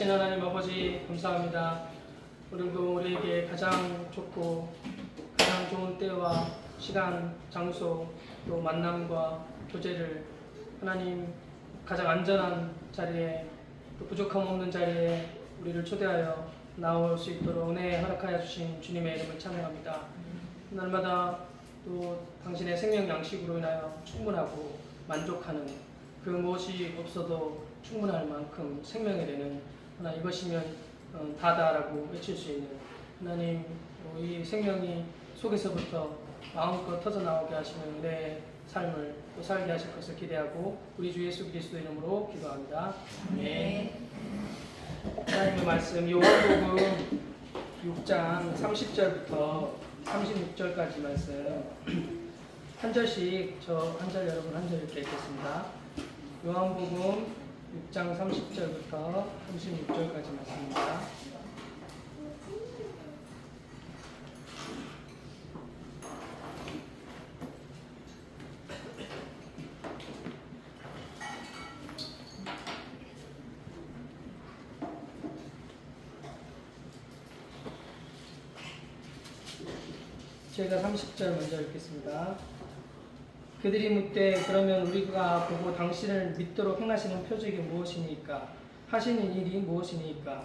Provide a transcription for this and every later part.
되신 하나님 아버지 감사합니다. 오늘도 우리에게 가장 좋고 가장 좋은 때와 시간, 장소, 또 만남과 교제를 하나님 가장 안전한 자리에 또 부족함 없는 자리에 우리를 초대하여 나올 수 있도록 은혜 허락하여 주신 주님의 이름을 찬양합니다. 날마다 또 당신의 생명 양식으로 인하여 충분하고 만족하는 그 무엇이 없어도 충분할 만큼 생명이 되는 하나님, 이것이면 다다라고 외칠 수 있는 하나님, 이 생명이 속에서부터 마음껏 터져나오게 하시는 내 삶을 또 살게 하실 것을 기대하고 우리 주 예수 그리스도 이름으로 기도합니다. 아멘. 하나님의 말씀 요한복음 6장 30절부터 36절까지 말씀 한 절씩 저 한 절 여러분 한 절 이렇게 읽겠습니다. 요한복음 6장 30절부터 36절까지 말씀입니다. 제가 30절 먼저 읽겠습니다. 그들이 묻되 그러면 우리가 보고 당신을 믿도록 행하시는 표적이 무엇이니까? 하시는 일이 무엇이니까?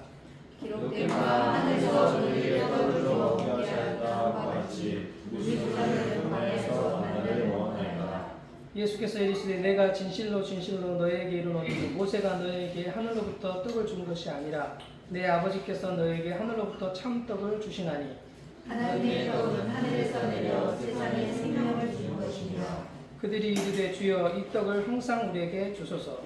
기록된 바 하늘에서 우리에게 떡을 주어 먹게 하였다 같이 우리 조상을 만에서 만나를 원하였다. 예수께서 이르시되 내가 진실로 진실로 너에게 이르노니 모세가 너에게 하늘로부터 떡을 준 것이 아니라 내 아버지께서 너에게 하늘로부터 참 떡을 주시나니 하나님의 떡은 하늘에서 내려 세상에 생명을 주는 것이며. 그들이 이르되 주여 이 떡을 항상 우리에게 주소서.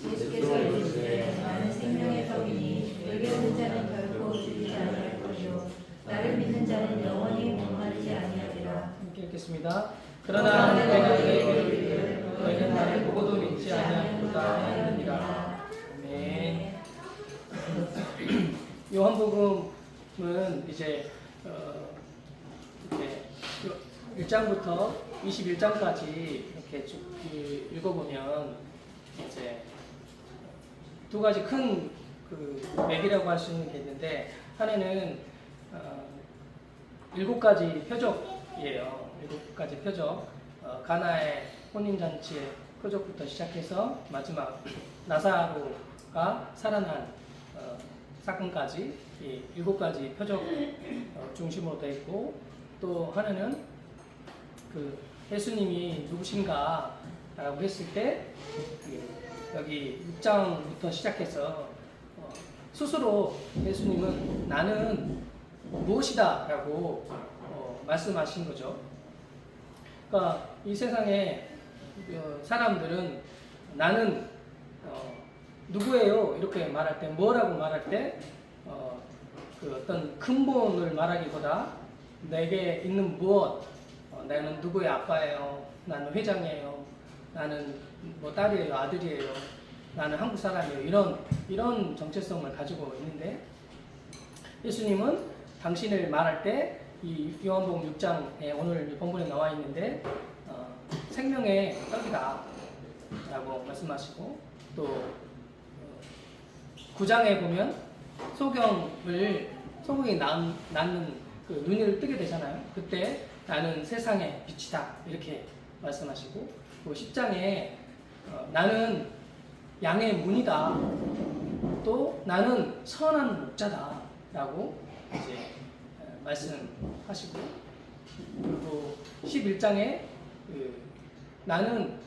예수께서 이르시되 나는 생명의 떡이니 내게 오는 자는 결코 죽지 아니할 것이요 나를 믿는 자는 영원히 목마르지 아니하리라. 함께 읽겠습니다. 그러나 내가 너에게 이르기를 너희는 나를 보고도 믿지 아니하는도다 하였느니라. 아멘. 요한복음은 이제 이렇게 1장부터 21장까지 이렇게 쭉 읽어보면 이제 두 가지 큰 맥이라고 할 수 있는 게 있는데, 하나는 7가지 표적이에요. 7가지 표적. 가나의 혼인잔치의 표적부터 시작해서 마지막 나사로가 살아난 사건까지 이 7가지 표적 중심으로 되어 있고, 또 하나는 예수님이 누구신가 라고 했을 때 여기 6장부터 시작해서 스스로 예수님은 나는 무엇이다 라고 말씀하신 거죠. 그러니까 이 세상에 사람들은 나는 누구예요? 이렇게 말할 때, 뭐라고 말할 때 어떤 근본을 말하기보다 내게 있는 무엇, 나는 누구의 아빠예요, 나는 회장이에요, 나는 뭐 딸이에요, 아들이에요, 나는 한국 사람이에요, 이런 정체성을 가지고 있는데, 예수님은 당신을 말할 때 이 요한복음 6장에 오늘 본문에 나와 있는데 생명의 떡이다 라고 말씀하시고, 또 9장에 보면 소경이 낳는 눈을 뜨게 되잖아요. 그때 나는 세상의 빛이다 이렇게 말씀하시고, 또 10장에 나는 양의 문이다, 또 나는 선한 목자다 라고 이제 말씀하시고, 그리고 11장에 나는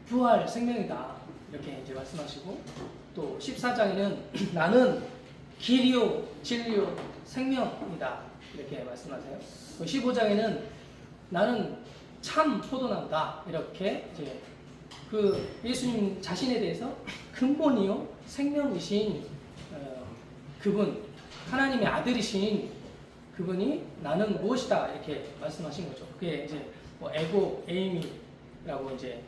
부활 생명이다 이렇게 이제 말씀하시고, 또 14장에는 나는 길이요 진리요 생명이다 이렇게 말씀하세요. 15장에는 나는 참 포도나무다 이렇게 이제 예수님 자신에 대해서 근본이요 생명이신 그분, 하나님의 아들이신 그분이 나는 무엇이다 이렇게 말씀하신 거죠. 그게 이제 뭐 에고 에이미라고 이제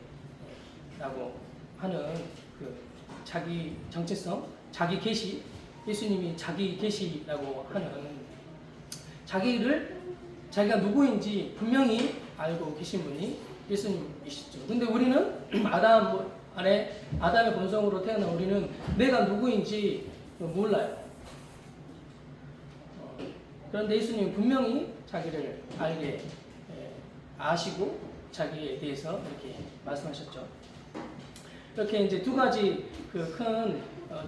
라고 하는 자기 정체성, 자기 계시, 예수님이 자기 계시라고 하는 자기가 누구인지 분명히 알고 계신 분이 예수님이시죠. 근데 우리는 안에 아담의 본성으로 태어난 우리는 내가 누구인지 몰라요. 그런데 예수님은 분명히 자기를 알게 아시고 자기에 대해서 이렇게 말씀하셨죠. 이렇게 이제 두 가지 그 큰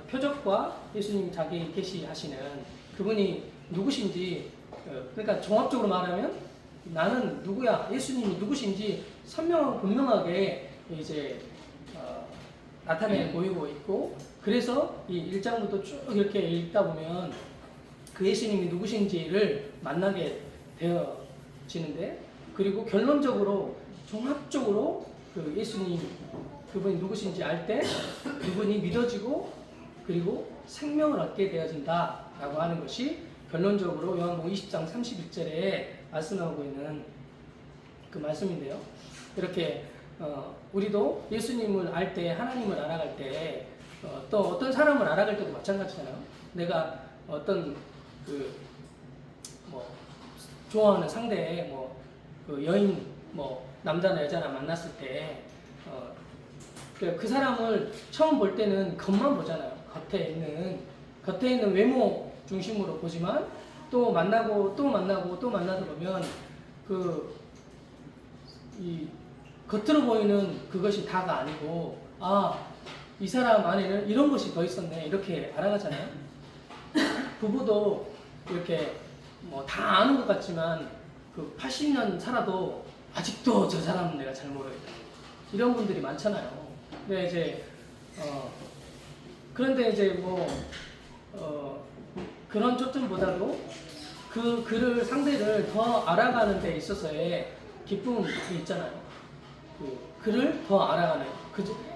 표적과 예수님이 자기 계시하시는 그분이 누구신지, 그러니까 종합적으로 말하면 나는 누구야, 예수님이 누구신지 선명하고 분명하게 이제 나타내 보이고 있고, 그래서 이 1장부터 쭉 이렇게 읽다 보면 그 예수님이 누구신지를 만나게 되어지는데, 그리고 결론적으로 종합적으로 그 예수님 그분이 누구신지 알 때 그분이 믿어지고 그리고 생명을 얻게 되어진다라고 하는 것이 결론적으로 요한복음 20장 31절에 말씀하고 있는 그 말씀인데요. 이렇게 우리도 예수님을 알 때, 하나님을 알아갈 때, 또 어떤 사람을 알아갈 때도 마찬가지잖아요. 내가 어떤 뭐 좋아하는 상대, 그 여인, 남자나 여자나 만났을 때, 그 사람을 처음 볼 때는 겉만 보잖아요. 겉에 있는 외모 중심으로 보지만, 또 만나고 또 만나고 또 만나다 보면 이 겉으로 보이는 그것이 다가 아니고, 이 사람 안에는 이런 것이 더 있었네, 이렇게 알아가잖아요. 부부도 이렇게 다 아는 것 같지만 그 80년 살아도 아직도 저 사람은 내가 잘 모르겠다, 이런 분들이 많잖아요. 그런데 이제 그런 초점보다도 그를 상대를 더 알아가는 데 있어서의 기쁨이 있잖아요. 그를 더 알아가는,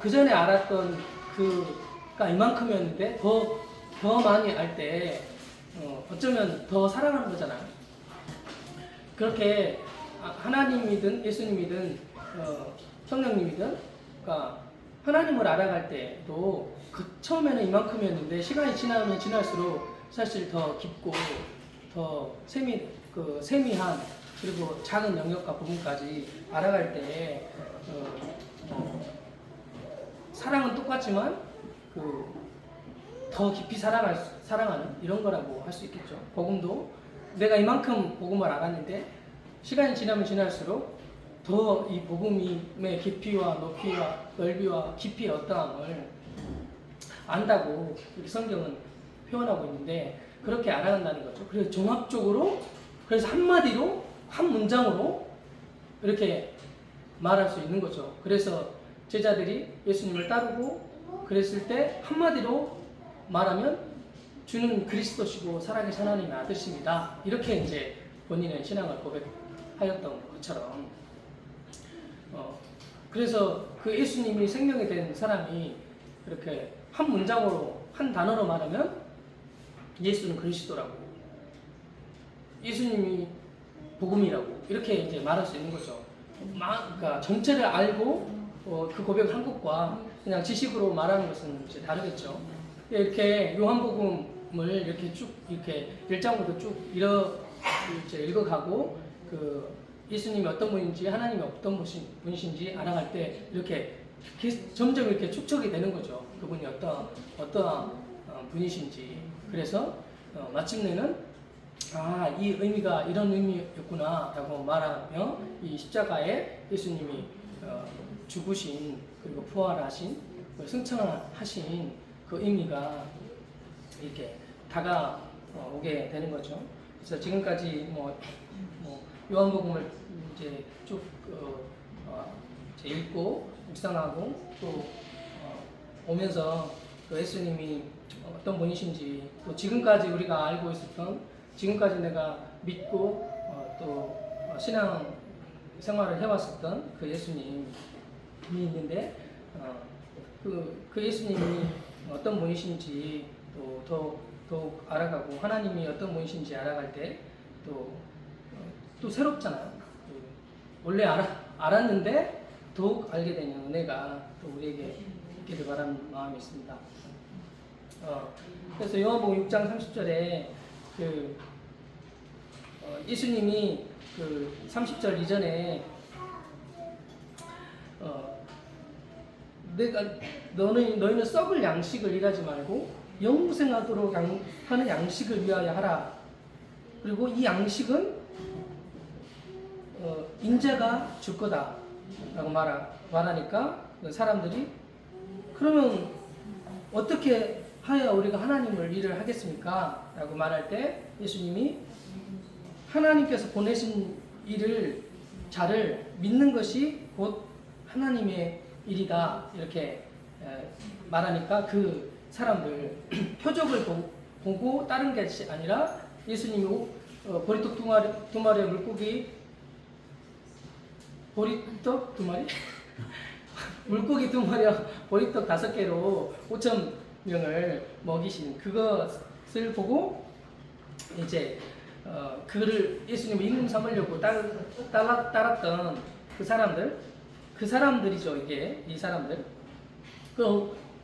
그 전에 알았던 그가 이만큼이었는데 더 많이 알 때 어쩌면 더 사랑하는 거잖아요. 그렇게 하나님이든 예수님이든 성령님이든, 그러니까 하나님을 알아갈 때도 처음에는 이만큼이었는데 시간이 지나면 지날수록 사실 더 깊고 더 세미한, 그리고 작은 영역과 부분까지 알아갈 때 사랑은 똑같지만 더 깊이 사랑하는 이런 거라고 할 수 있겠죠. 복음도 내가 이만큼 복음을 알았는데 시간이 지나면 지날수록 더 이 복음의 깊이와 높이와 넓이와 깊이의 어떠함을 안다고 이렇게 성경은 표현하고 있는데, 그렇게 알아간다는 거죠. 그래서 종합적으로, 그래서 한마디로, 한 문장으로 이렇게 말할 수 있는 거죠. 그래서 제자들이 예수님을 따르고 그랬을 때 한마디로 말하면 주는 그리스도시고 살아계신 하나님의 아들십니다, 이렇게 이제 본인의 신앙을 고백하였던 것처럼, 그래서 그 예수님이 생명이 된 사람이 이렇게 한 문장으로, 한 단어로 말하면 예수는 그리스도라고, 예수님이 복음이라고, 이렇게 이제 말할 수 있는 거죠. 그러니까 전체를 알고 그 고백을 한 것과 그냥 지식으로 말하는 것은 이제 다르겠죠. 이렇게 요한복음을 이렇게 쭉 이렇게 1장부터 쭉 이제 읽어가고 예수님이 어떤 분인지, 하나님이 어떤 분이신지 알아갈 때 이렇게 점점 이렇게 축적이 되는 거죠. 그분이 어떠한 분이신지. 그래서 마침내는 이 의미가 이런 의미였구나라고 말하며, 이 십자가에 예수님이 죽으신, 그리고 부활하신, 승천하신 그 의미가 이렇게 다가오게 되는 거죠. 그래서 지금까지 요한복음을 이제 쭉 읽고 묵상하고 또 오면서 예수님이 어떤 분이신지, 또 지금까지 우리가 알고 있었던, 지금까지 내가 믿고 또 신앙 생활을 해왔었던 그 예수님이 있는데, 그 예수님이 어떤 분이신지 또 더욱 알아가고, 하나님이 어떤 분이신지 알아갈 때 또 새롭잖아요. 원래 알았는데 더욱 알게 되는 은혜가 또 우리에게 있기를 바라는 마음이 있습니다. 그래서 요한복음 6장 30절에 예수님이 30절 이전에 너희는 썩을 양식을 일하지 말고 영생하도록 하는 양식을 위하여 하라. 그리고 이 양식은 인자가 줄 거다라고 말하니까 사람들이 그러면 어떻게 하여 우리가 하나님을 일을 하겠습니까? 라고 말할 때 예수님이 하나님께서 보내신 자를 믿는 것이 곧 하나님의 일이다 이렇게 말하니까 그 사람들 표적을 보고 다른 것이 아니라 예수님이 보리떡 두 마리의 물고기 보리떡 두 마리? 물고기 두 마리와 보리떡 5개로 5천 명을 먹이신 그것을 보고 이제 그를 예수님을 임금 삼으려고 따랐던 그 사람들이죠. 이 사람들.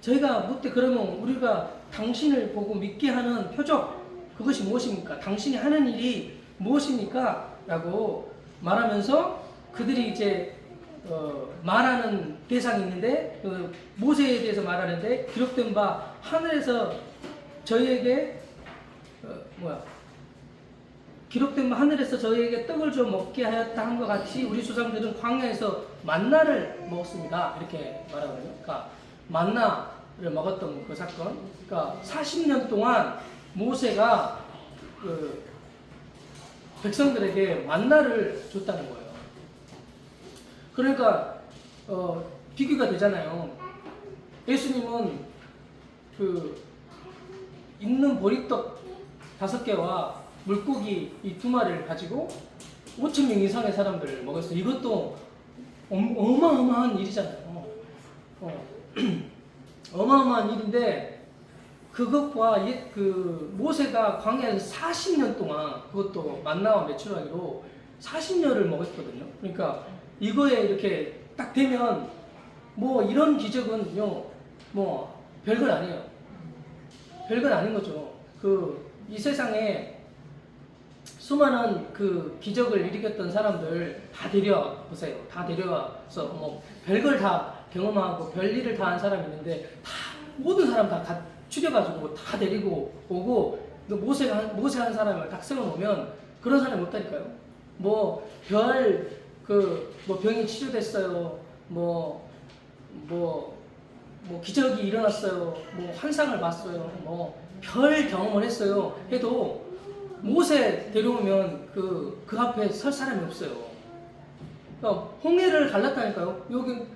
저희가 묻되 그러면 우리가 당신을 보고 믿게 하는 표적 그것이 무엇입니까? 당신이 하는 일이 무엇입니까? 라고 말하면서 그들이 이제 말하는 대상이 있는데 모세에 대해서 말하는데 기록된 바 하늘에서 저희에게 기록된 바 하늘에서 저희에게 떡을 좀 먹게 하였다 한 것 같이 우리 조상들은 광야에서 만나를 먹었습니다. 이렇게 말하거든요. 그러니까 만나를 먹었던 그 사건. 그러니까 40년 동안 모세가 그 백성들에게 만나를 줬다는 거예요. 그러니까 비교가 되잖아요. 예수님은 그 있는 보리떡 5개와 물고기 이 2마리를 가지고 5천 명 이상의 사람들을 먹었어요. 이것도 어마어마한 일이잖아요. 어마어마한 일인데 그것과 그 모세가 광야에서 40년 동안 그것도 만나와 메추라기로 40년을 먹었거든요. 그러니까 이거에 이렇게 딱 되면 뭐 이런 기적은요 뭐 별건 아니에요. 별건 아닌 거죠. 이 세상에 수많은 그 기적을 일으켰던 사람들 다 데려와 보세요. 다 데려와서 뭐 별걸 다 경험하고 별일을 다 한 사람이 있는데 모든 사람 다 추려가지고 다 데리고 오고 모세 한 사람을 딱 세워놓으면 그런 사람이 없다니까요. 뭐 병이 치료됐어요. 뭐 기적이 일어났어요. 뭐 환상을 봤어요. 뭐 별 경험을 했어요. 해도 모세 데려오면 그 앞에 설 사람이 없어요. 그러니까 홍해를 갈랐다니까요. 여기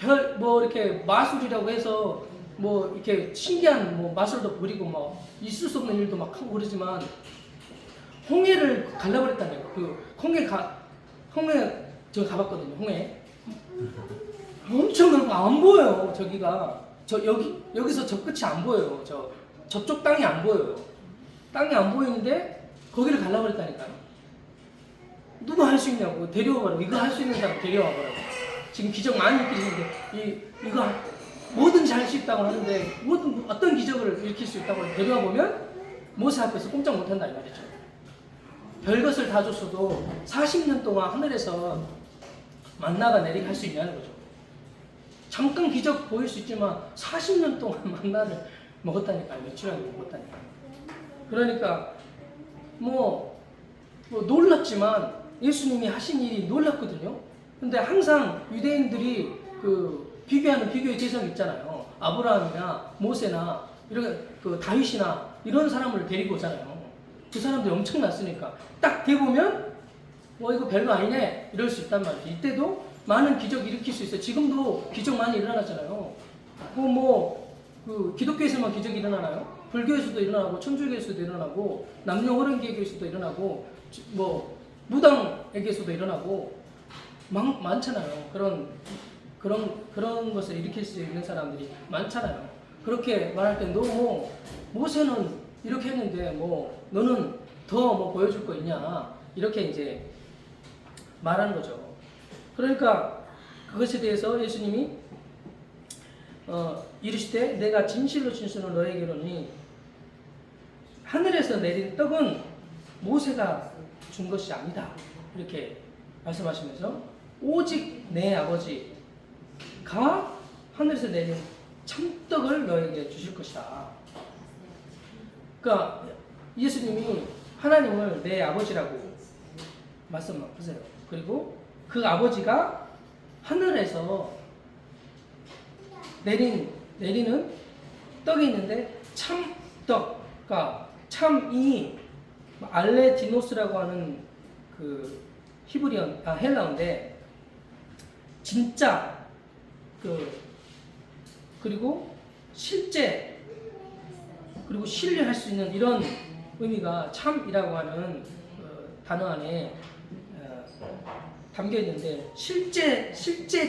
이렇게 마술이라고 해서 뭐 이렇게 신기한 뭐 마술도 부리고 뭐 있을 수 없는 일도 막 하고 그러지만 홍해를 갈라버렸다니까요. 홍해 저 가봤거든요. 홍해 엄청 넓고 안 보여요. 여기서 저 끝이 안 보여요. 저쪽 땅이 안 보여요. 땅이 안 보이는데 거기를 갈라버렸다니까요. 누가 할 수 있냐고 데려와봐라. 이거 할 수 있는 사람 데려와봐라. 지금 기적 많이 일으키시는데 이거 뭐든지 할 수 있다고 하는데 어떤 기적을 일으킬 수 있다고 데려와 보면 모세 앞에서 꼼짝 못한다 이 말이죠. 별것을 다 줬어도 40년 동안 하늘에서 만나가 내리게 할 수 있냐는 거죠. 잠깐 기적 보일 수 있지만 40년 동안 만나를 먹었다니까요. 며칠을 먹었다니까요. 그러니까 뭐 놀랍지만 예수님이 하신 일이 놀랍거든요. 근데 항상 유대인들이 비교하는 비교의 대상이 있잖아요. 아브라함이나 모세나 이런 다윗이나 이런 사람을 데리고 오잖아요. 그 사람들이 엄청났으니까 딱 대보면 이거 별거 아니네 이럴 수 있단 말이죠. 이때도 많은 기적 일으킬 수 있어요. 지금도 기적 많이 일어나잖아요. 기독교에서만 기적이 일어나나요? 불교에서도 일어나고 천주교에서도 일어나고 남녀호랭교에서도 일어나고 뭐 무당에게서도 일어나고 많잖아요. 그런 것을 일으킬 수 있는 사람들이 많잖아요. 그렇게 말할 때 너 모세는 이렇게 했는데 너는 더 보여줄 거 있냐 이렇게 이제 말하는 거죠. 그러니까 그것에 대해서 예수님이 이르시되 내가 진실로 진실로 너에게로니 하늘에서 내린 떡은 모세가 준 것이 아니다 이렇게 말씀하시면서 오직 내 아버지가 하늘에서 내린 참떡을 너에게 주실 것이다. 그러니까 예수님이 하나님을 내 아버지라고 말씀하세요. 그리고 그 아버지가 하늘에서 내리는 떡이 있는데 참떡, 그러니까 참이 알레디노스라고 하는 그 헬라어인데 진짜 그리고 실제 그리고 신뢰할 수 있는 이런 의미가 참이라고 하는 단어 안에 담겨 있는데 실제의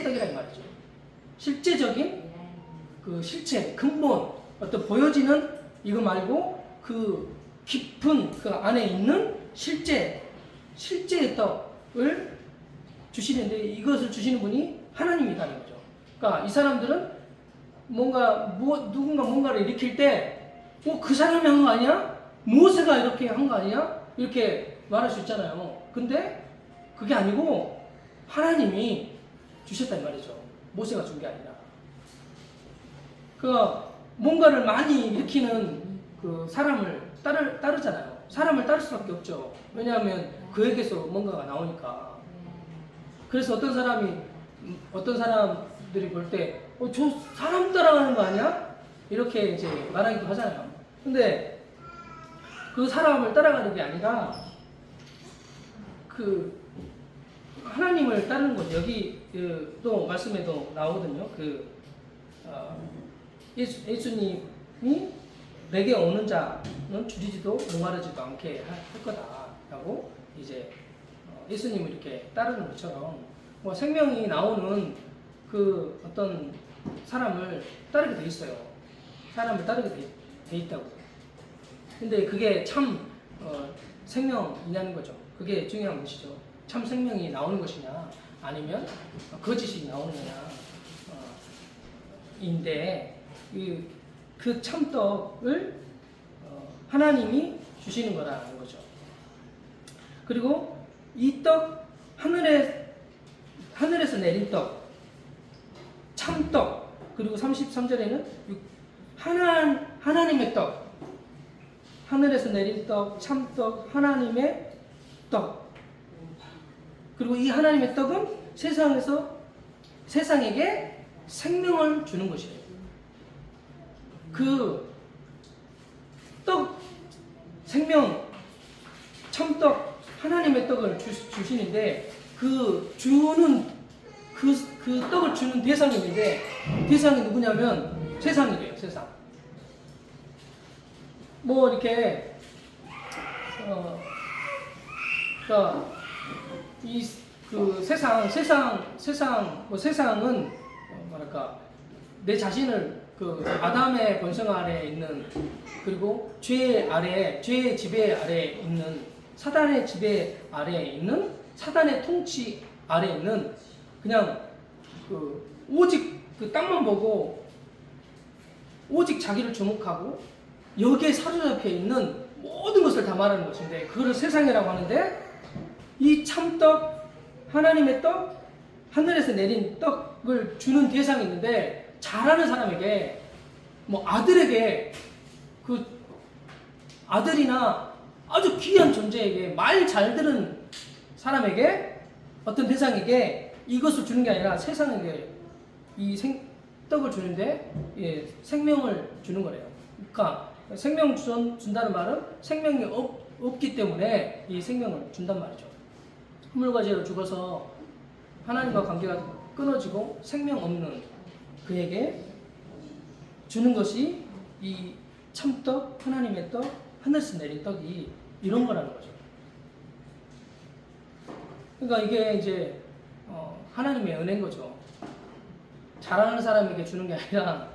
떡이라는 말이죠. 실제적인 그 실체, 근본, 어떤 보여지는 이거 말고 그 깊은 그 안에 있는 실제의 떡을 주시는데 이것을 주시는 분이 하나님이라는 거죠. 그러니까 이 사람들은 누군가 뭔가를 일으킬 때 그 사람이 한 거 아니야? 모세가 이렇게 한 거 아니야? 이렇게 말할 수 있잖아요. 근데 그게 아니고 하나님이 주셨단 말이죠. 모세가 준 게 아니라. 뭔가를 많이 일으키는 그 사람을 따르잖아요. 사람을 따를 수밖에 없죠. 왜냐하면 그에게서 뭔가가 나오니까. 그래서 어떤 사람들이 볼 때, 저 사람 따라가는 거 아니야? 이렇게 이제 말하기도 하잖아요. 근데 그 사람을 따라가는 게 아니라 그 하나님을 따르는 거죠. 여기 또 말씀에도 나오거든요. 예수님이 내게 오는 자는 줄이지도 목마르지도 않게 할 거다라고 이제 예수님을 이렇게 따르는 것처럼 생명이 나오는 그 어떤 사람을 따르게 돼 있어요. 사람을 따르게 돼 있다고. 근데 그게 참 생명이냐는 거죠. 그게 중요한 것이죠. 참 생명이 나오는 것이냐 아니면 거짓이 나오는 거냐 인데 그 참떡을 하나님이 주시는 거라는 거죠. 그리고 이 떡 하늘에서 내린 떡 참떡 그리고 33절에는 하나님의 떡 하늘에서 내린 떡 참떡 하나님의 떡 그리고 이 하나님의 떡은 세상에게 생명을 주는 것이에요. 그 떡, 생명, 참떡, 하나님의 떡을 주시는데 그 떡을 주는 대상이 있는데 대상이 누구냐면 세상이래요. 세상. 이렇게 세상은 내 자신을 아담의 권성 아래에 있는 그리고 죄의 지배 아래에 있는 사단의 지배 아래에 있는 사단의 통치 아래에 있는 그냥 오직 그 땅만 보고 오직 자기를 주목하고 여기에 사로잡혀 있는 모든 것을 다 말하는 것인데 그거를 세상이라고 하는데 이 참떡 하나님의 떡 하늘에서 내린 떡을 주는 대상이 있는데 잘하는 사람에게 아들에게 그 아들이나 아주 귀한 존재에게 말 잘 들은 사람에게 어떤 대상에게 이것을 주는 게 아니라 세상에게 떡을 주는데 생명을 주는 거래요. 그러니까 생명 준다는 말은 생명이 없기 때문에 이 생명을 준단 말이죠. 흙물과 죄로 죽어서 하나님과 관계가 끊어지고 생명 없는 그에게 주는 것이 이 참떡, 하나님의 떡, 하늘에서 내린 떡이 이런 거라는 거죠. 그러니까 이게 이제 하나님의 은혜인 거죠. 잘하는 사람에게 주는 게 아니라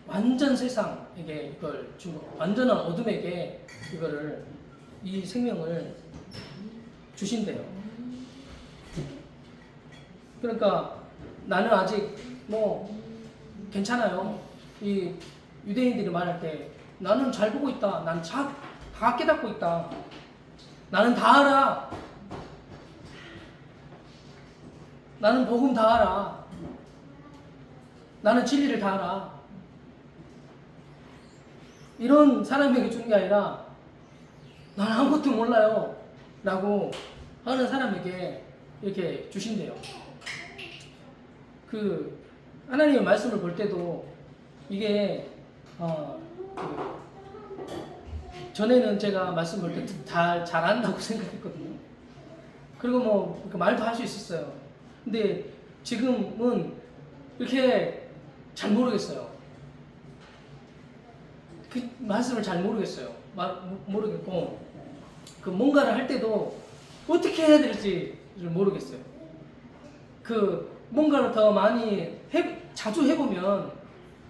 완전 세상에게 이걸 주고 완전한 어둠에게 이 생명을 주신대요. 그러니까 나는 아직 괜찮아요. 이 유대인들이 말할 때 나는 잘 보고 있다. 난 다 깨닫고 있다. 나는 다 알아. 나는 복음 다 알아. 나는 진리를 다 알아. 이런 사람에게 주는 게 아니라 나는 아무것도 몰라요 라고 하는 사람에게 이렇게 주신대요. 그 하나님의 말씀을 볼 때도 이게 전에는 제가 말씀 볼 때 잘한다고 생각했거든요. 그리고 뭐 말도 할 수 있었어요. 근데 지금은 이렇게 잘 모르겠어요. 그 말씀을 잘 모르겠어요. 모르겠고 그 뭔가를 할 때도 어떻게 해야 될지를 모르겠어요. 그 뭔가를 더 많이 자주 해보면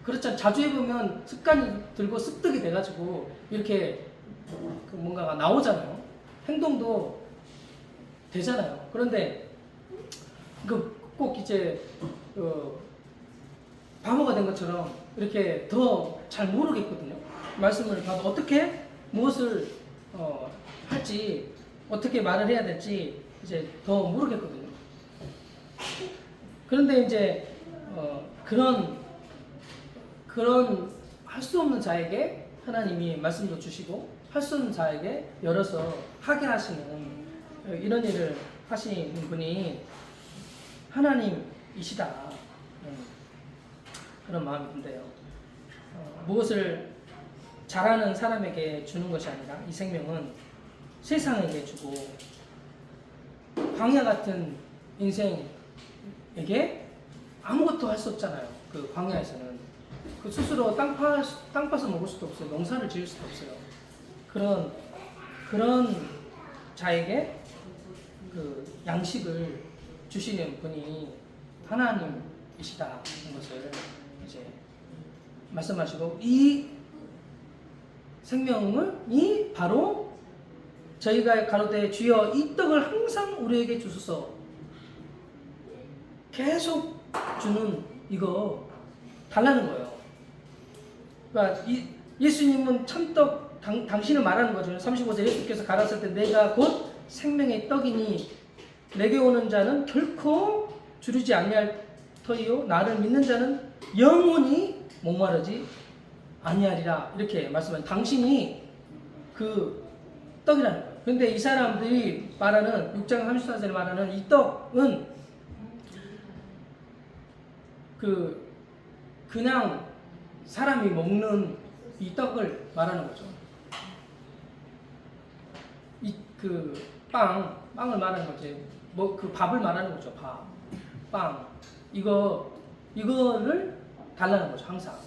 그렇잖아요. 자주 해보면 습관이 들고 습득이 돼가지고 이렇게 그 뭔가가 나오잖아요. 행동도 되잖아요. 그런데 꼭 이제 바보가 된 것처럼 이렇게 더 잘 모르겠거든요. 말씀을 봐도 어떻게 무엇을 할지 어떻게 말을 해야 될지 이제 더 모르겠거든요. 그런데 이제 그런 할 수 없는 자에게 하나님이 말씀도 주시고 할 수 없는 자에게 열어서 하게 하시는 이런 일을 하시는 분이 하나님이시다. 그런 마음이 든대요. 무엇을 잘하는 사람에게 주는 것이 아니라 이 생명은 세상에게 주고 광야 같은 인생에게 아무것도 할 수 없잖아요. 그 광야에서는 그 스스로 땅 파서 먹을 수도 없어요. 농사를 지을 수도 없어요. 그런 자에게 그 양식을 주시는 분이 하나님이시다는 것을 이제 말씀하시고 이 생명이 바로 저희가 가로되 주여 이 떡을 항상 우리에게 주소서 계속 주는 이거 달라는 거예요. 그러니까 예수님은 참떡 당신을 말하는 거죠. 35절 예수께서 가라사대 때 내가 곧 생명의 떡이니 내게 오는 자는 결코 주르지 아니할 터이요 나를 믿는 자는 영원히 목마르지 아니하리라 이렇게 말씀하신 당신이 그 떡이라는 거예요. 그런데 이 사람들이 말하는 6장 34절에 말하는 이 떡은 그냥 사람이 먹는 이 떡을 말하는 거죠. 빵을 말하는 거지. 뭐 그 밥을 말하는 거죠. 빵. 이거를 달라는 거죠. 항상.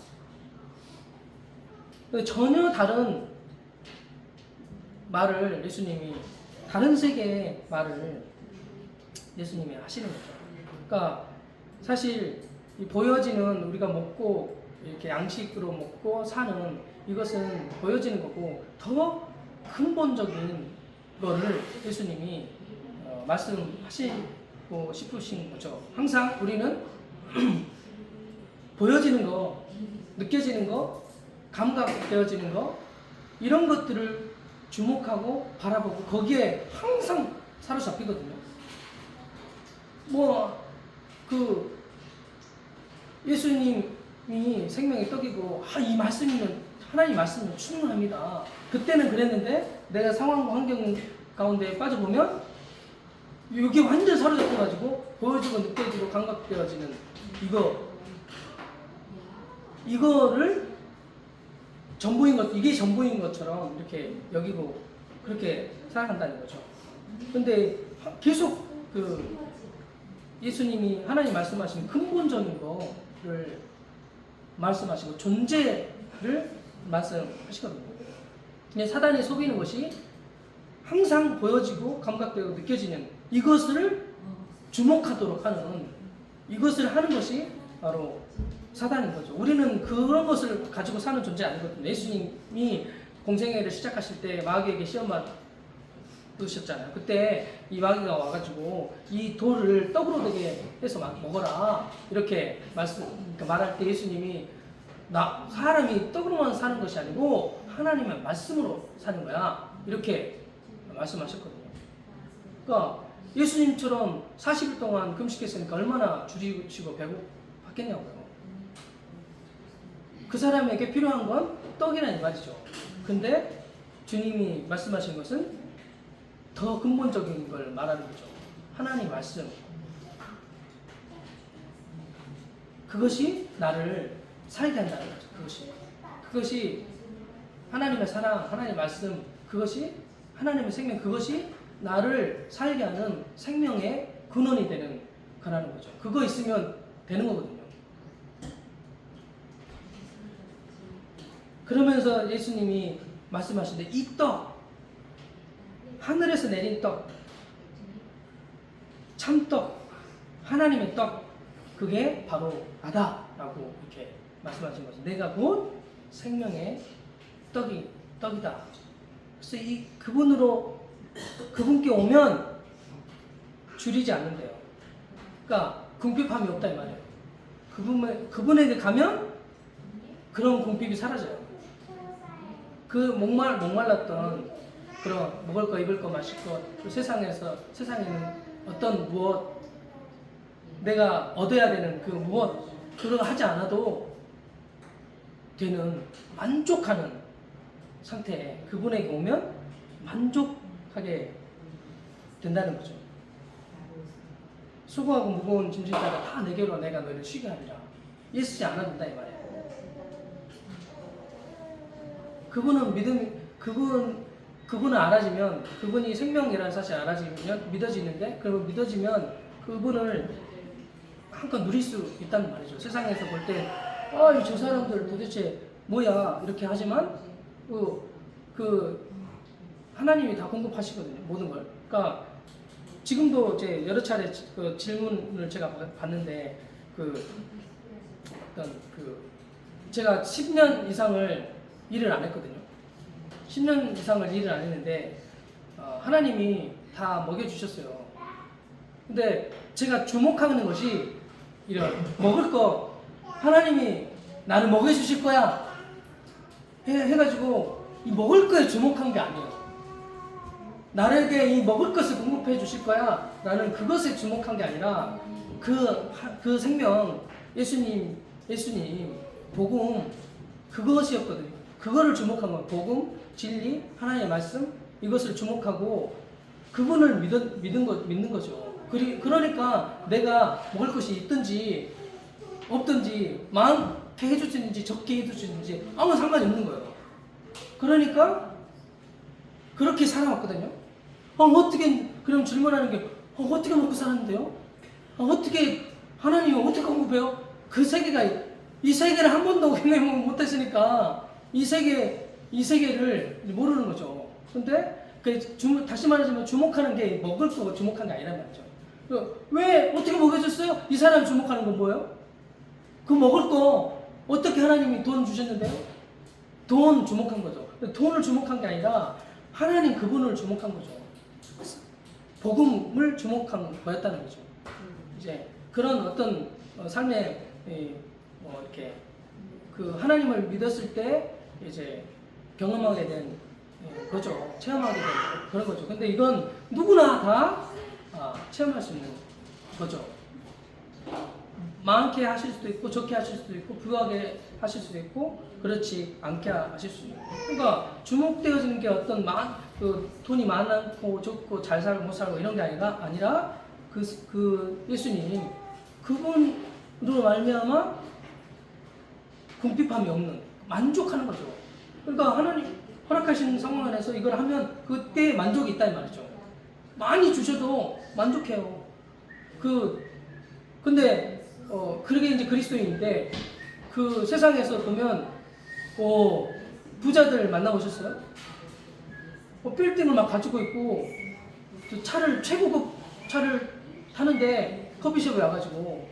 전혀 다른 말을 다른 세계의 말을 예수님이 하시는 거죠. 그러니까 사실 이 보여지는 우리가 먹고 이렇게 양식으로 먹고 사는 이것은 보여지는 거고 더 근본적인 거를 예수님이 말씀하시고 싶으신 거죠. 항상 우리는 보여지는 거, 느껴지는 거, 감각되어지는 거 이런 것들을 주목하고 바라보고 거기에 항상 사로잡히거든요. 예수님이 생명의 떡이고 이 말씀이면 하나님 말씀은 충분합니다. 그때는 그랬는데 내가 상황과 환경 가운데 빠져보면 여기 완전 사로잡혀가지고 보여지고 느껴지고 감각되어지는 이거를 이게 전부인 것처럼 이렇게 여기고 그렇게 살아간다는 거죠. 근데 계속 예수님이 하나님 말씀하신 근본적인 거를 말씀하시고 존재를 말씀하시거든요. 근데 사단이 속이는 것이 항상 보여지고 감각되고 느껴지는 이것을 주목하도록 하는 이것을 하는 것이 바로 사단인 거죠. 우리는 그런 것을 가지고 사는 존재 아니거든요. 예수님이 공생애를 시작하실 때 마귀에게 시험 받으셨잖아요. 그때 이 마귀가 와가지고 이 돌을 떡으로 되게 해서 먹어라 이렇게 말할 때 예수님이 사람이 떡으로만 사는 것이 아니고 하나님의 말씀으로 사는 거야 이렇게 말씀하셨거든요. 그러니까 예수님처럼 40일 동안 금식했으니까 얼마나 줄이시고 배고팠겠냐고요. 그 사람에게 필요한 건 떡이라는 말이죠. 근데 주님이 말씀하신 것은 더 근본적인 걸 말하는 거죠. 하나님 말씀. 그것이 나를 살게 한다는 거죠. 그것이 하나님의 사랑, 하나님의 말씀, 그것이 하나님의 생명, 그것이 나를 살게 하는 생명의 근원이 되는 거라는 거죠. 그거 있으면 되는 거거든요. 그러면서 예수님이 말씀하시는데 이 떡, 하늘에서 내린 떡, 참떡, 하나님의 떡, 그게 바로 나다라고 이렇게 말씀하신 거죠. 내가 곧 생명의 떡이다. 그래서 이 그분께 오면 줄이지 않는데요. 그러니까 궁핍함이 없다 이 말이에요. 그분에게 가면 그런 궁핍이 사라져요. 그 목말랐던 그런 먹을 거, 입을 거, 마실 거, 그 세상에는 어떤 무엇 내가 얻어야 되는 그 무엇 그런 거 하지 않아도 되는 만족하는 상태에 그분에게 오면 만족하게 된다는 거죠. 수고하고 무거운 짐진 자가 다 내게로 내가 너희를 쉬게 하리라. 예수지 않아도 된다 이 말이에요. 그분은 알아지면, 그분이 생명이라는 사실 알아지면 믿어지는데, 그리고 믿어지면 그분을 한껏 누릴 수 있다는 말이죠. 세상에서 볼 때 저 사람들 도대체 뭐야 이렇게 하지만 하나님이 다 공급하시거든요. 모든 걸. 그러니까 지금도 이제 여러 차례 그 질문을 제가 봤는데 제가 10년 이상을 일을 안 했거든요. 10년 이상을 일을 안 했는데 하나님이 다 먹여주셨어요. 근데 제가 주목하는 것이 이런 먹을 거 하나님이 나를 먹여주실 거야 해가지고 이 먹을 거에 주목한 게 아니에요. 나에게 이 먹을 것을 공급해 주실 거야 라는 그것에 주목한 게 아니라 그 생명 예수님 복음 그것이었거든요. 그거를 주목한 거예요. 복음, 진리, 하나님의 말씀 이것을 주목하고 그분을 믿는 거죠. 그러니까 내가 먹을 것이 있든지 없든지 많게 해주든지 적게 해주든지 아무 상관이 없는 거예요. 그러니까 그렇게 살아왔거든요. 어떻게 그럼 질문하는 게 어떻게 먹고 살았는데요? 어떻게 하나님이 어떻게 공급해요? 이 세계를 한 번도 경험을 못했으니까 이 세계를 모르는 거죠. 근데 다시 말하자면 주목하는 게 먹을 거 주목하는 게 아니란 말이죠. 왜 어떻게 먹여줬어요? 이 사람이 주목하는 건 뭐예요? 그 먹을 거 어떻게 하나님이 돈 주셨는데요? 돈 주목한 거죠. 돈을 주목한 게 아니라 하나님 그분을 주목한 거죠. 복음을 주목한 거였다는 거죠. 이제 그런 어떤 삶의 이렇게 그 하나님을 믿었을 때 이제 경험하게 된 거죠. 체험하게 된 그런 거죠. 근데 이건 누구나 다 체험할 수 있는 거죠. 많게 하실 수도 있고 적게 하실 수도 있고 부하게 하실 수도 있고 그렇지 않게 하실 수도 있고. 그러니까 주목되어지는 게 어떤 돈이 많고 적고 잘 살고 못 살고 이런 게 아니라 그 예수님 그분으로 말미암아 궁핍함이 없는 만족하는 거죠. 그러니까 하나님 허락하신 상황 안에서 이걸 하면 그때 만족이 있다 이 말이죠. 많이 주셔도 만족해요. 근데 그러게 이제 그리스도인인데 그 세상에서 보면 부자들 만나보셨어요? 빌딩을 막 가지고 있고 최고급 차를 타는데 커피숍에 와가지고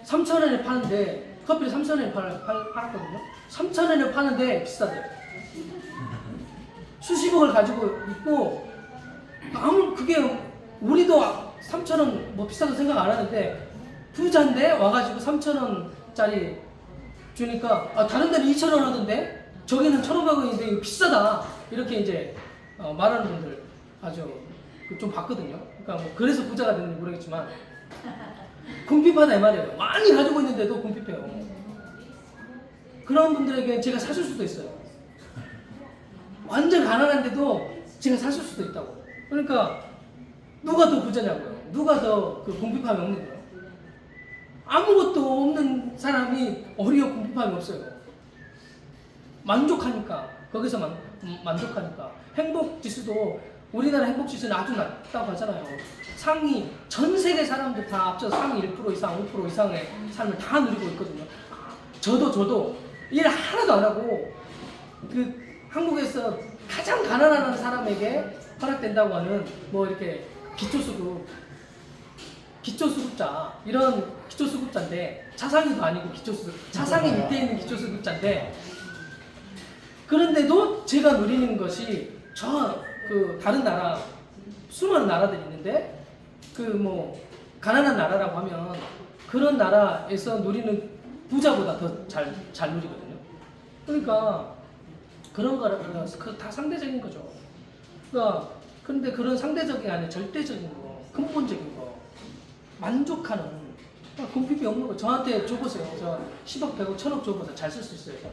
3,000원에 파는데 커피를 3,000원에 팔았거든요. 3,000원에 파는데 비싸대. 수십억을 가지고 있고 그게 우리도 3,000원 뭐 비싸도 생각 안 하는데 부자인데 와가지고 3,000원짜리 주니까 다른 데는 2,000원 하던데 저기는 1,500원인데 이거 비싸다 이렇게 이제 말하는 분들 아주 좀 봤거든요. 그러니까 그래서 부자가 됐는지 모르겠지만 궁핍하다 이 말이에요. 많이 가지고 있는데도 궁핍해요. 그런 분들에게 제가 사줄 수도 있어요. 완전 가난한데도 제가 사줄 수도 있다고. 그러니까 누가 더 부자냐고요. 누가 더 그 궁핍함이 없는 거예요. 아무것도 없는 사람이 오히려 궁핍함이 없어요. 만족하니까. 거기서 만족하니까. 행복 지수도 우리나라 행복 지수는 아주 낮다고 하잖아요. 상위 전 세계 사람들 다 합쳐서 상위 1% 이상, 5% 이상의 삶을 다 누리고 있거든요. 저도 일 하나도 안 하고 그 한국에서 가장 가난한 사람에게 허락된다고 하는 뭐 이렇게 기초수급자 이런 기초수급자인데 차상위도 아니고 차상위 밑에 있는 기초수급자인데 그런데도 제가 누리는 것이 그 다른 나라 수많은 나라들이 있는데 그 뭐 가난한 나라라고 하면 그런 나라에서 누리는 부자보다 더 잘 누리거든요. 그러니까 그런 거라면 다 상대적인 거죠. 그러니까 그런데 그런 상대적이 아니라 절대적인 거, 근본적인 거, 만족하는 궁핍이 없는 거. 저한테 줘보세요. 저 10억, 100억, 1000억 줘보세요. 잘 쓸 수 있어요.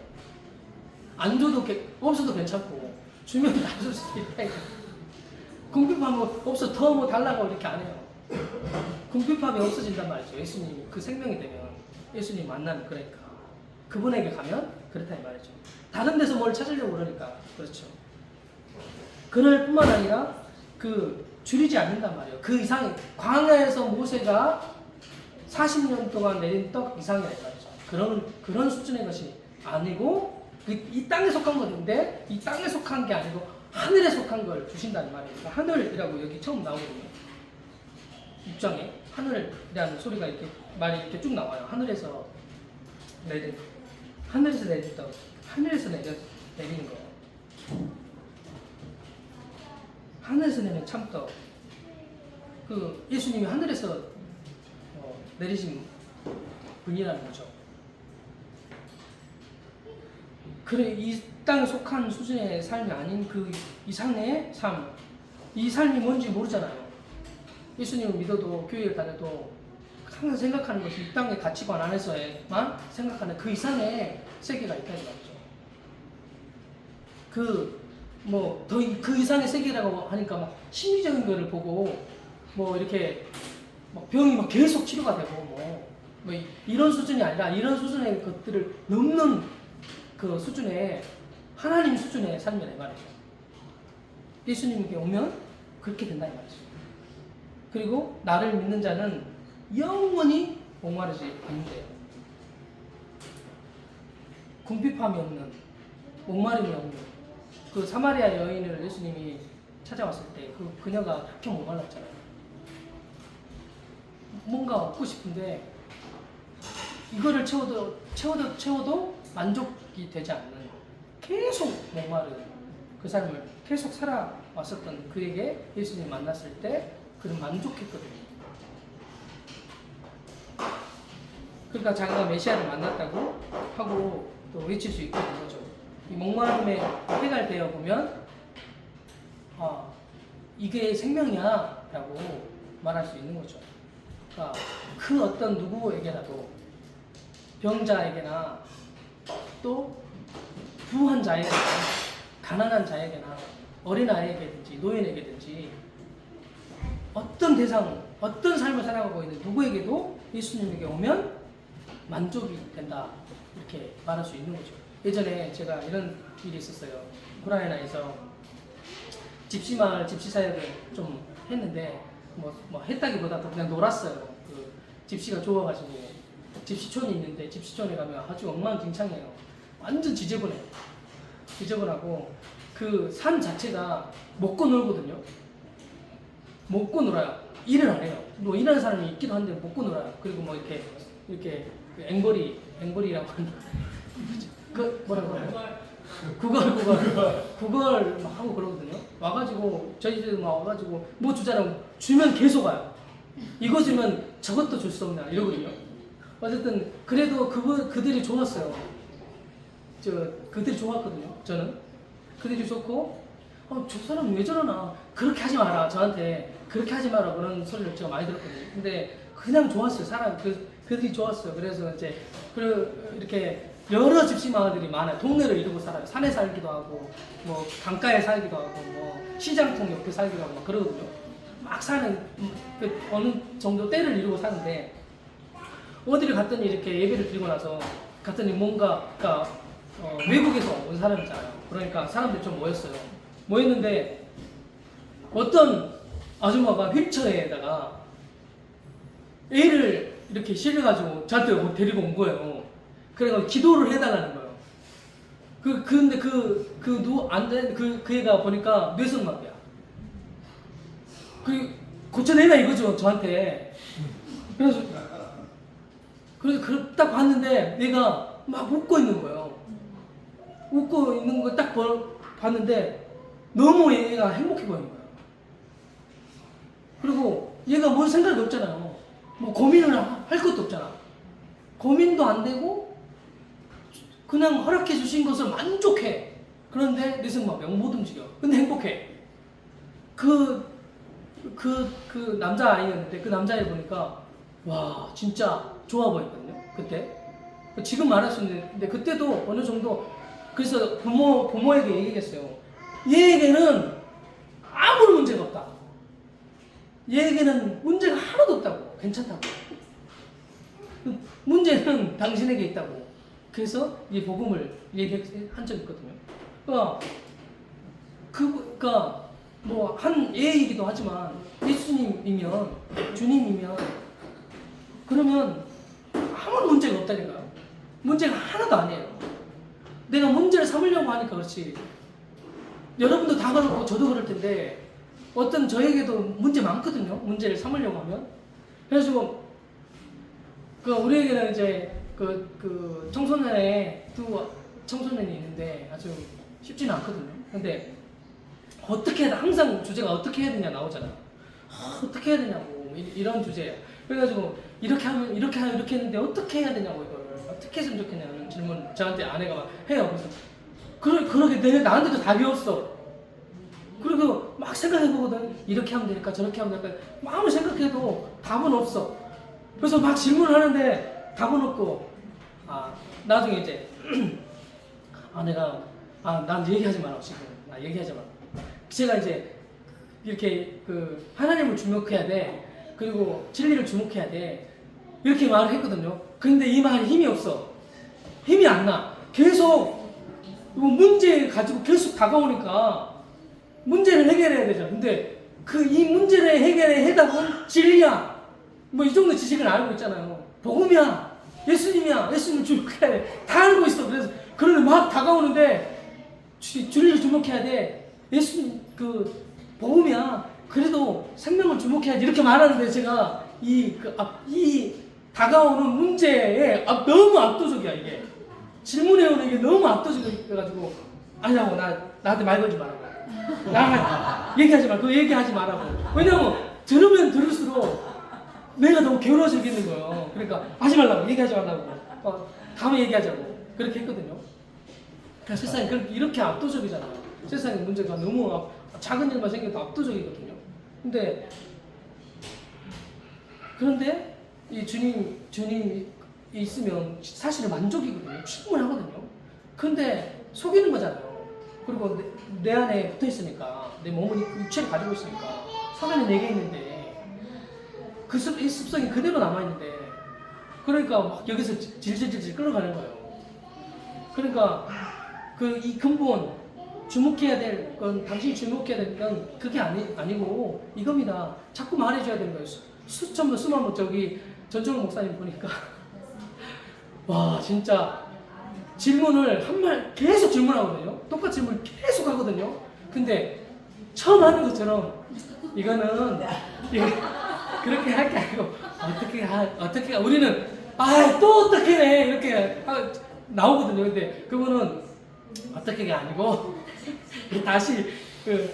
안 줘도 없어도 괜찮고 주면 다 쓸 수 있다. 궁핍하면 없어 더 뭐 달라고 이렇게 안 해요. 궁핍함이 없어진단 말이죠. 예수님 그 생명이 되면 예수님 만나는 그러니까 그분에게 가면 그렇다 이 말이죠. 다른 데서 뭘 찾으려고 그러니까 그렇죠. 그럴 뿐만 아니라 그 줄이지 않는단 말이에요. 그 이상이 광야에서 모세가 40년 동안 내린 떡 이상이라 말이죠. 그런 수준의 것이 아니고 이 땅에 속한 것인데 이 땅에 속한 게 아니고 하늘에 속한 걸 주신다는 말이에요. 하늘이라고 여기 처음 나오거든요. 6장에 하늘이라는 소리가 이렇게 말이 이렇게 쭉 나와요. 하늘에서 내린 떡, 하늘에서 내리는 거. 하늘에서 내린 참떡. 그 예수님이 하늘에서 내리신 분이라는 거죠. 그래 이 땅에 속한 수준의 삶이 아닌 그 이상의 삶, 이 삶이 뭔지 모르잖아요. 예수님을 믿어도 교회를 다녀도 항상 생각하는 것이 이 땅의 가치관 안에서만 생각하는 그 이상의 세계가 있다는 말이죠. 그 이상의 세계라고 하니까 막 심리적인 거를 보고 뭐 이렇게 막 병이 막 계속 치료가 되고 뭐 이런 수준이 아니라 이런 수준의 것들을 넘는 그 수준의 하나님 수준의 삶이란 말이죠. 예수님께 오면 그렇게 된다 이 말이죠. 그리고 나를 믿는 자는 영원히 목마르지 않는데요. 궁핍함이 없는, 목마름이 없는 그 사마리아 여인을 예수님이 찾아왔을 때 그녀가 그렇게 목말랐잖아요. 뭔가 얻고 싶은데 이거를 채워도 만족이 되지 않는 계속 목마른 그 삶을 계속 살아왔었던 그에게 예수님 만났을 때 그는 만족했거든요. 그러니까 자기가 메시아를 만났다고 하고 또 외칠 수 있게 된 거죠. 이 목마름에 해갈되어 보면 이게 생명이야 라고 말할 수 있는 거죠. 그러니까 그 어떤 누구에게라도 병자에게나 또 부한 자에게나 가난한 자에게나 어린아이에게든지 노인에게든지 어떤 대상, 어떤 삶을 살아가고 있는 누구에게도 예수님에게 오면 만족이 된다 이렇게 말할 수 있는 거죠. 예전에 제가 이런 일이 있었어요. 우크라이나에서 집시마을 집시사역을 좀 했는데 뭐 했다기보다 그냥 놀았어요. 그 집시가 좋아가지고 집시촌이 있는데 집시촌에 가면 아주 엉망진창이에요. 완전 지저분하고 그 산 자체가 먹고 놀거든요. 먹고 놀아요. 일을 안 해요. 뭐 일하는 사람이 있기도 한데 먹고 놀아요. 그리고 뭐 이렇게 그 앵벌이라고 하는 그 뭐라고 해요? 그걸 막 하고 그러거든요. 와가지고 저희들 막 와가지고 뭐 주잖아요. 주면 계속 와요. 이거 주면 저것도 줄 수 없나 이러거든요. 어쨌든 그래도 그들이 좋았어요. 그들이 좋았거든요. 저는 그들이 좋고 저 사람 왜 저러나 그렇게 하지 마라 저한테 그렇게 하지 마라 그런 소리를 제가 많이 들었거든요. 근데 그냥 좋았어요. 그들이 좋았어요. 그래서 이제 이렇게 여러 집시 마을들이 많아요. 동네를 이루고 살아요. 산에 살기도 하고 뭐 강가에 살기도 하고 뭐 시장통 옆에 살기도 하고 막 그러거든요. 막 사는 그 어느 정도 때를 이루고 사는데 어디를 갔더니 이렇게 예배를 드리고 나서 갔더니 뭔가 그러니까 외국에서 온 사람이잖아요. 그러니까 사람들이 좀 모였어요. 모였는데 어떤 아줌마가 휠체어에다가 애를 이렇게 실려가지고 저한테 데리고 온 거예요. 그래서 기도를 해달라는 거예요. 근데 그 애가 보니까 뇌성마비야. 고쳐내라 이거죠, 저한테. 그래서 딱 봤는데 얘가 막 웃고 있는 거예요. 웃고 있는 거 딱 봤는데 너무 얘가 행복해 보이는 거예요. 그리고 얘가 뭔 생각이 없잖아요. 뭐 고민을 할 것도 없잖아. 고민도 안 되고 그냥 허락해 주신 것을 만족해. 그런데 뇌성마비야. 못 움직여. 근데 행복해. 그 남자아이였는데 그 남자아이 보니까 와 진짜 좋아 보였거든요. 그때 지금 말할 수 있는데 그때도 어느 정도 그래서 부모에게 얘기했어요. 얘에게는 아무런 문제가 없다. 얘에게는 문제가 하나도 없다고. 괜찮다고. 문제는 당신에게 있다고. 그래서 이 복음을 얘기한 적이 있거든요. 그러니까 뭐 한 예이기도 하지만 예수님이면 주님이면 그러면 아무런 문제가 없다니까요. 문제가 하나도 아니에요. 내가 문제를 삼으려고 하니까 그렇지. 여러분도 다 그렇고 저도 그럴 텐데 어떤 저에게도 문제 많거든요. 문제를 삼으려고 하면. 그래가지고 우리에게는 이제 그 청소년에 두 청소년이 있는데 아주 쉽지는 않거든요. 근데 어떻게 항상 주제가 어떻게 해야 되냐 나오잖아. 어떻게 해야 되냐고 이런 주제예요. 그래가지고 이렇게 하면 이렇게 했는데 어떻게 해야 되냐고 이거를 어떻게 했으면 좋겠냐는 질문 저한테 아내가 막 해요. 그래서 그러게 나한테도 답이 없어. 그리고 막 생각해보거든. 이렇게 하면 될까 저렇게 하면 될까 아무리 생각해도 답은 없어. 그래서 막 질문을 하는데 답은 없고 나중에 이제 아내가 난 얘기하지 마라 지금 나 얘기하지 마라. 제가 이제 이렇게 하나님을 주목해야 돼. 그리고 진리를 주목해야 돼. 이렇게 말을 했거든요. 근데 이 말이 힘이 없어. 힘이 안 나. 계속 문제 가지고 계속 다가오니까 문제를 해결해야 되죠. 근데 이 문제를 해결해 해답은 진리야. 뭐 이 정도 지식을 알고 있잖아요. 복음이야. 예수님이야. 예수님을 주목해야 돼. 다 알고 있어. 그래서 그런데 막 다가오는데 진리를 주목해야 돼. 예수님 복음이야. 그래도 생명을 주목해야지 이렇게 말하는데 제가 이 다가오는 문제에 너무 압도적이야 이게. 질문해오는 이게 너무 압도적이어가지고 아니라고 나한테 말 걸지 말라고. 나 얘기하지 말고 얘기하지 말라고. 왜냐면 들으면 들을수록 내가 너무 괴로워지겠는 거예요. 그러니까 하지 말라고 얘기하지 말라고. 다음에 얘기하자고 그렇게 했거든요. 그러니까 세상이 이렇게 압도적이잖아요. 세상의 문제가 너무 작은 일만 생겨도 압도적이거든요. 그런데 이 주님이 있으면 사실은 만족이거든요. 충분하거든요. 그런데 속이는 거잖아요. 그리고 내 안에 붙어 있으니까 내 몸은 육체를 가지고 있으니까 사단이 내게 있는데 이 습성이 그대로 남아 있는데 그러니까 막 여기서 질질질질 끌어가는 거예요. 그러니까 이 근본 주목해야 될 건 당신이 주목해야 될 건 그게 아니고 이겁니다. 자꾸 말해줘야 되는 거예요. 수천번 수만번 저기 전종훈 목사님 보니까 와 진짜 질문을 한 말 계속 질문하거든요. 똑같은 질문 계속 하거든요. 근데 처음 하는 것처럼 이거는 그렇게 할 게 아니고 어떻게 우리는 또 어떻게 해 이렇게 나오거든요. 근데 그분은 어떻게가 아니고 다시 그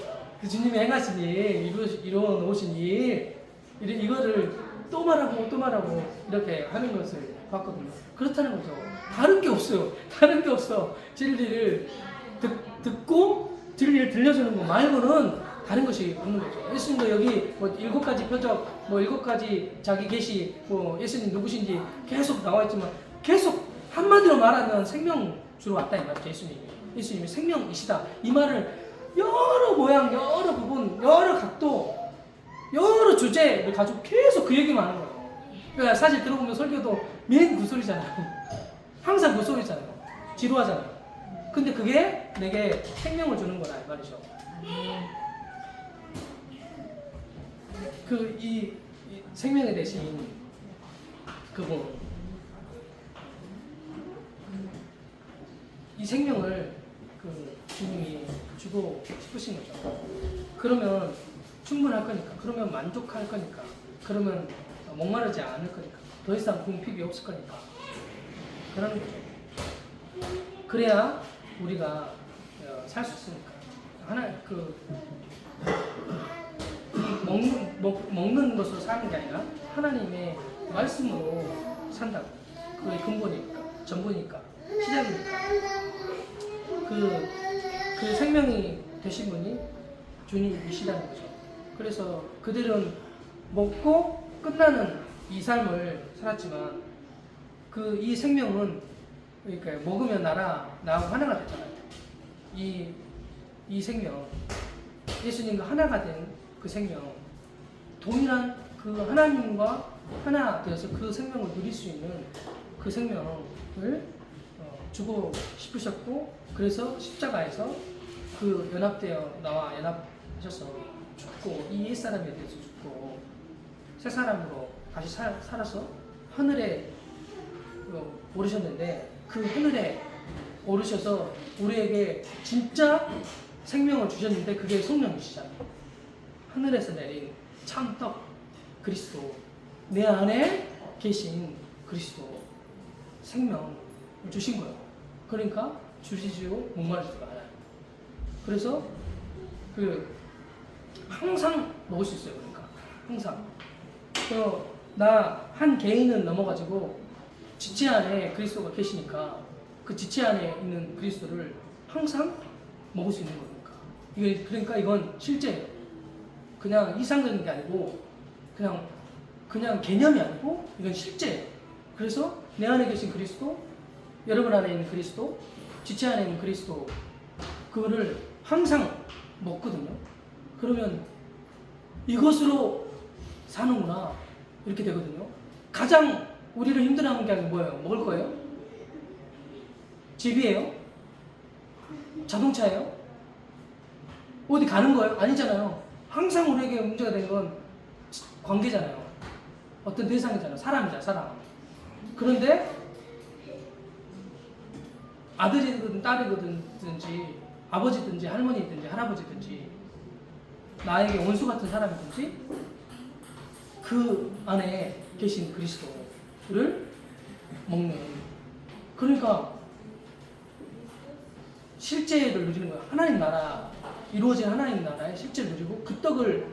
주님이 행하신 일 이루어 놓으신 일 이거를 또 말하고 이렇게 하는 것을 봤거든요. 그렇다는 거죠. 다른 게 없어요. 다른 게 없어. 진리를 듣고 진리를 들려주는 거 말고는 다른 것이 없는 거죠. 예수님도 여기 뭐 7가지 표적, 뭐 7가지 자기 계시, 뭐 예수님 누구신지 계속 나와 있지만 계속 한마디로 말하면 생명 주러 왔다 이 말이죠. 예수님이 생명이시다. 이 말을 여러 모양, 여러 부분, 여러 각도, 여러 주제를 가지고 계속 그 얘기만 하는 거예요. 그러니까 사실 들어보면 설교도 맨 그 소리잖아요. 항상 그 소리잖아요. 지루하잖아요. 근데 그게 내게 생명을 주는 거라 이 말이죠. 이 생명에 대신 그분, 이 생명을 주님이 주고 싶으신 거죠. 그러면 충분할 거니까, 그러면 만족할 거니까, 그러면 목마르지 않을 거니까, 더 이상 궁핍이 없을 거니까 그러는 거죠. 그래야 우리가 살 수 있으니까. 먹는 것으로 사는 게 아니라 하나님의 말씀으로 산다고. 그게 근본이니까, 전부니까, 시작이니까. 그 생명이 되신 분이 주님이시라는 거죠. 그래서 그들은 먹고 끝나는 이 삶을 살았지만 이 생명은, 그러니까 먹으면 나하고 하나가 됐잖아요. 이 생명, 예수님과 하나가 된 그 생명, 동일한 그 하나님과 하나 되어서 그 생명을 누릴 수 있는 그 생명을 주고 싶으셨고, 그래서 십자가에서 그 연합되어 나와 연합하셔서 죽고, 이 옛사람에 대해서 죽고 새 사람으로 다시 살아서 하늘에 오르셨는데, 그 하늘에 오르셔서 우리에게 진짜 생명을 주셨는데 그게 성령이시잖아요. 하늘에서 내린 참떡 그리스도, 내 안에 계신 그리스도 생명을 주신 거예요. 그러니까 줄이지도 목마르지도 않아요. 그래서 항상 먹을 수 있어요. 그러니까 항상 나 한 개인은 넘어가지고 지체 안에 그리스도가 계시니까 그 지체 안에 있는 그리스도를 항상 먹을 수 있는 거니까. 그러니까 이건 실제예요. 그냥 이상적인 게 아니고 그냥 개념이 아니고 이건 실제예요. 그래서 내 안에 계신 그리스도, 여러분 안에 있는 그리스도, 지체 안에 있는 그리스도, 그거를 항상 먹거든요. 그러면 이것으로 사는구나 이렇게 되거든요. 가장 우리를 힘들어하는 게 뭐예요? 먹을 거예요? 집이에요? 자동차예요? 어디 가는 거예요? 아니잖아요. 항상 우리에게 문제가 되는 건 관계잖아요. 어떤 대상이잖아요. 사람이잖아요. 사람. 그런데 아들이든 딸이든지 아버지든지 할머니든지 할아버지든지 나에게 원수 같은 사람이든지 그 안에 계신 그리스도를 먹는, 그러니까 실제를 누리는 거야. 하나님 나라, 이루어진 하나님 나라의 실제를 누리고 그 떡을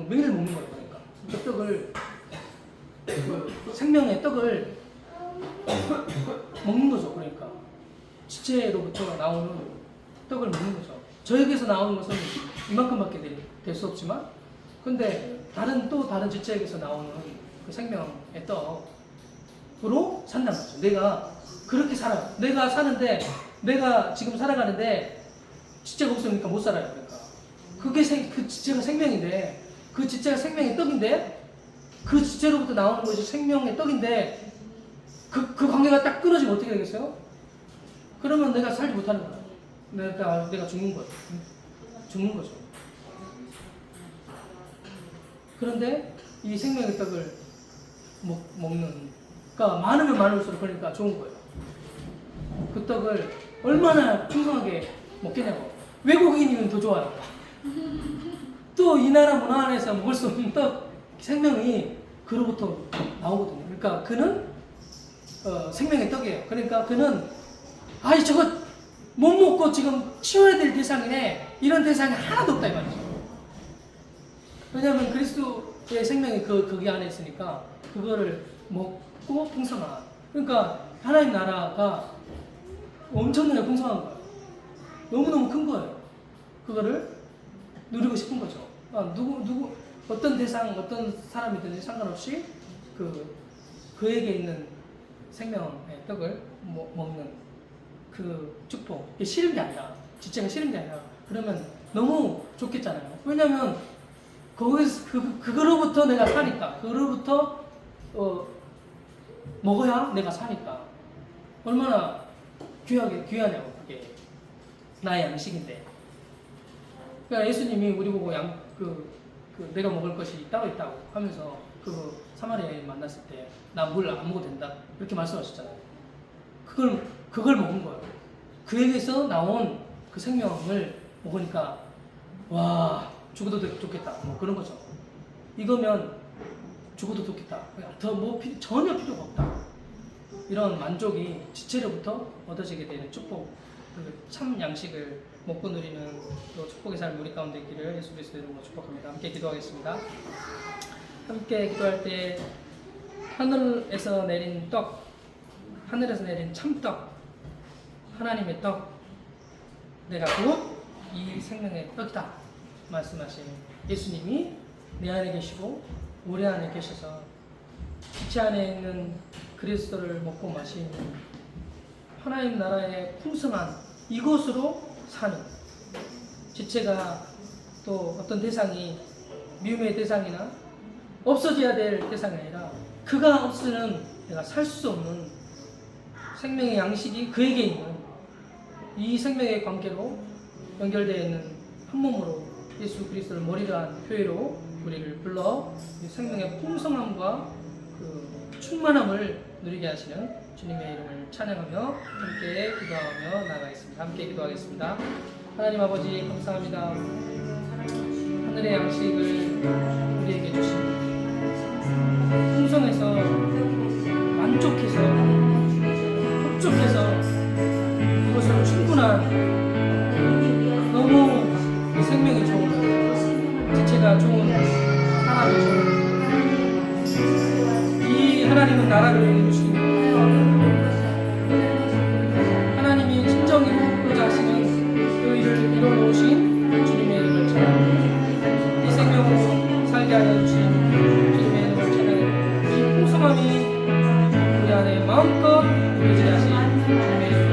매일 먹는 거예요. 그러니까 그 떡을, 생명의 떡을 먹는 거죠. 그러니까 지체로부터 나오는 떡을 먹는 거죠. 저에게서 나오는 것은 이만큼밖에 될 수 없지만, 근데 다른 지체에게서 나오는 그 생명의 떡으로 산다는 거죠. 내가 그렇게 살아요. 내가 사는데, 내가 지금 살아가는데 지체가 없으니까 못 살아요. 그러니까 그게 그 지체가 생명인데, 그 지체가 생명의 떡인데, 그 지체로부터 나오는 것이 생명의 떡인데, 그 관계가 딱 끊어지면 어떻게 되겠어요? 그러면 내가 살지 못하는 거야. 내가 죽는 거죠. 죽는 거죠. 그런데 이 생명의 떡을 먹는, 그러니까 많으면 많을수록 그러니까 좋은 거예요. 그 떡을 얼마나 풍성하게 먹겠냐고. 외국인이면 더 좋아요. 또 이 나라 문화 안에서 먹을 수 없는 떡, 생명이 그로부터 나오거든요. 그러니까 그는 생명의 떡이에요. 그러니까 그는 저거 못 먹고 지금 치워야 될 대상이네, 이런 대상이 하나도 없다 이 말이죠. 왜냐하면 그리스도의 생명이 거기 안에 있으니까 그거를 먹고 풍성한, 그러니까 하나님 나라가 엄청나게 풍성한 거예요. 너무너무 큰 거예요. 그거를 누리고 싶은 거죠. 어떤 대상, 어떤 사람이든지 상관없이 그에게 있는 생명의 떡을 먹는 그 축복. 이게 싫은 게 아니라, 지체가 싫은 게 아니라, 그러면 너무 좋겠잖아요. 왜냐면, 거기서, 그거로부터 내가 사니까, 그거로부터, 먹어야 내가 사니까. 얼마나 귀하냐고, 그게. 나의 양식인데. 그러니까 예수님이 우리 보고 내가 먹을 것이 따로 있다고 하면서 그 사마리아 여인 만났을 때 나 물 안 먹어도 된다 이렇게 말씀하셨잖아요. 그걸 먹은 거예요. 그에게서 나온 그 생명을 먹으니까 와 죽어도 좋겠다 뭐 그런 거죠. 이거면 죽어도 좋겠다. 더 전혀 필요가 없다. 이런 만족이 지체로부터 얻어지게 되는 축복, 참 양식을 먹고 누리는 또 축복의 삶 우리 가운데 있기를 예수 그리스도의 이름으로 축복합니다. 함께 기도하겠습니다. 함께 기도할 때 하늘에서 내린 참떡, 하나님의 떡, 내가 곧 이 생명의 떡이다 말씀하신 예수님이 내 안에 계시고 우리 안에 계셔서 지체 안에 있는 그리스도를 먹고 마시는 하나님 나라의 풍성한 이곳으로 사는, 지체가 또 어떤 대상이 미움의 대상이나 없어져야 될 대상이 아니라 그가 없으면 내가 살 수 없는 생명의 양식이 그에게 있는 이 생명의 관계로 연결되어 있는 한 몸으로 예수 그리스도를 머리로 한 교회로 우리를 불러 이 생명의 풍성함과 그 충만함을 누리게 하시는 주님의 이름을 찬양하며 함께 기도하며 나아가겠습니다. 함께 기도하겠습니다. 하나님 아버지 감사합니다. 하늘의 양식을 우리에게 주신 풍성해서 만족해서 흡족해서 그것으로 충분한 너무 이 생명이 좋은 지체가 좋은 사람이 좋은 이 하나님은 나라를 이루시고 하나님이 진정 이루고자 하시는 그 일을 이루어놓으신 주님의 이름을 찬양합니다. 이 생명으로 살게 하여 주신 주님의 이름을 찬양합니다. 이 풍성함이 우리 안에 마음껏 누리게 하신 주님의 이름을